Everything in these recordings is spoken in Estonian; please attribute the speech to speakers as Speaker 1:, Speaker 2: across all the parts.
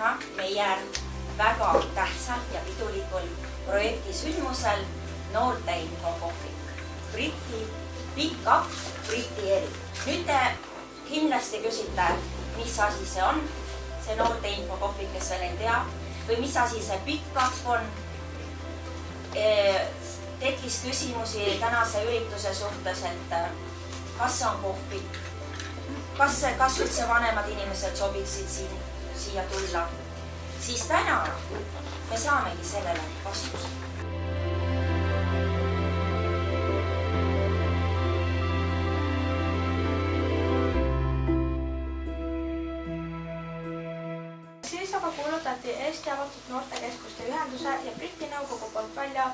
Speaker 1: näha meie väga tähtsal ja pidulikul projekti sündmusel Noorte Infokohvik. Briti pick-up, Briti eri. Nüüd te kindlasti küsite, mis asi see on, see Noorte Infokohvik, kes veel ei tea, või mis asi see pick-up on. Tekkis küsimusi tänase ürituse suhtes, et kas see on kohvik, kas üldse vanemad inimesed sobiksid siia tulla, siis täna me saamegi sellele vastuse.
Speaker 2: Siis aga kuulutati Eesti Avatud Noortekeskuste Ühenduse ja Briti Nõukogu poolt välja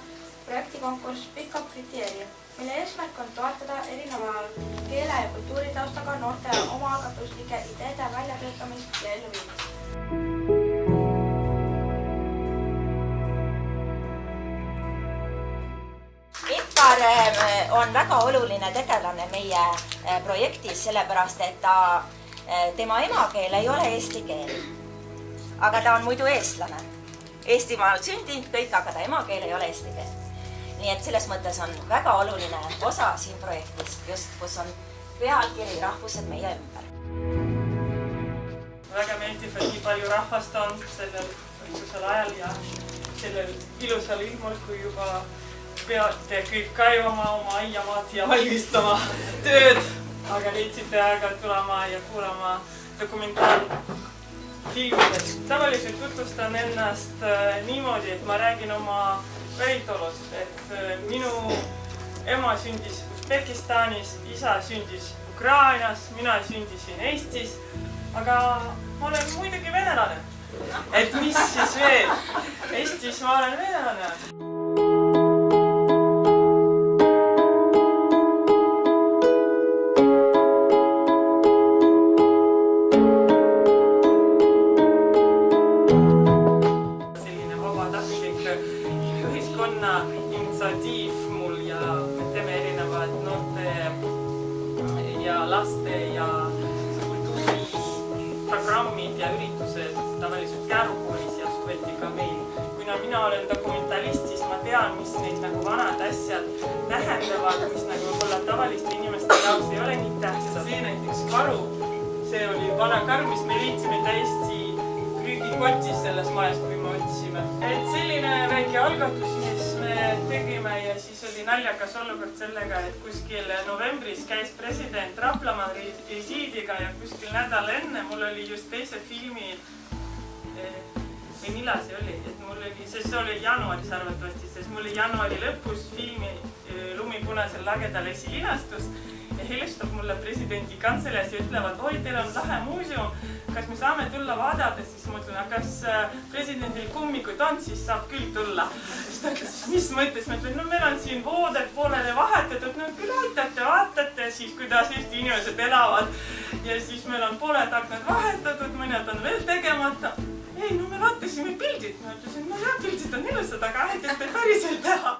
Speaker 2: projektikonkurss Pick-up Briti eri, mille eesmärk on toetada erineva keele- ja kultuuritaustaga noorte omaalgatuslike ideede väljatöötamist ja elluviimist.
Speaker 1: Edgar on väga oluline tegelane meie projektis, sellepärast et tema emakeel ei ole eesti keel. Aga ta on muidu eestlane. Eestimaal sündinud kõik, aga ta emakeel ei ole eesti keel. Nii et selles mõttes on väga oluline osa siin projektis, just kus on pealkiri Rahvused meie ümber.
Speaker 3: Väga meeldib, et nii palju rahvast on sellel õigusel ajal ja sellel ilusal ilmul, kui juba peate kõik kaivama oma aiamaad ja valmistama tööd, aga leidsite aega tulema ja kuulama dokumentaalfilmidest. Tavaliselt tutvustan ennast niimoodi, et ma räägin oma päritolust, et minu ema sündis Usbekistanis, isa sündis Ukrainas, mina sündisin Eestis, aga ma olen muidugi venelane. Et mis siis veel? Eestis ma olen venelane. Initsiatiiv mul ja me teeme erinevad noorte ja laste ja kultuuriprogrammid ja üritused tavaliselt Käärukoolis ja suveti ka meil. Kuna mina olen dokumentalist, siis ma tean, mis neid nagu vanad asjad tähendavad, mis nagu võib-olla tavaliste inimeste jaoks ei ole nii tähtsad. See näiteks karu, see oli vana karu, mis me leidsime täiesti krüügikotis selles majas, kui me otsime. Et selline väike algatus, mis me tegime ja siis oli naljakas olukord sellega, et kuskil novembris käis president Raplamaa visiidiga ja kuskil nädal enne mul oli just teise filmi, või millal see oli, et mul oli, sest see oli jaanuaris arvatavasti, sest mul oli jaanuari lõpus filmi Lumipunasel lagedal esilinastus ja helistab mulle presidendi kantseleis ja ütlevad, oi, teil on lahe muuseum, kas me saame tulla vaadata, siis mõtlen, kas presidendil kummikuid on, siis saab küll tulla. Siis ta ütles, mis mõttes? Ma ütlen, no meil on siin vooded poolele vahetatud, no küll aitate, vaatate siis, kuidas Eesti inimesed elavad. Ja siis meil on pooled aknad vahetatud, mõned on veel tegemata. Ei, no me vaatasime pildid. Ma ütlesin, no jah, pildid on ilusad, aga aitate päriselt teha.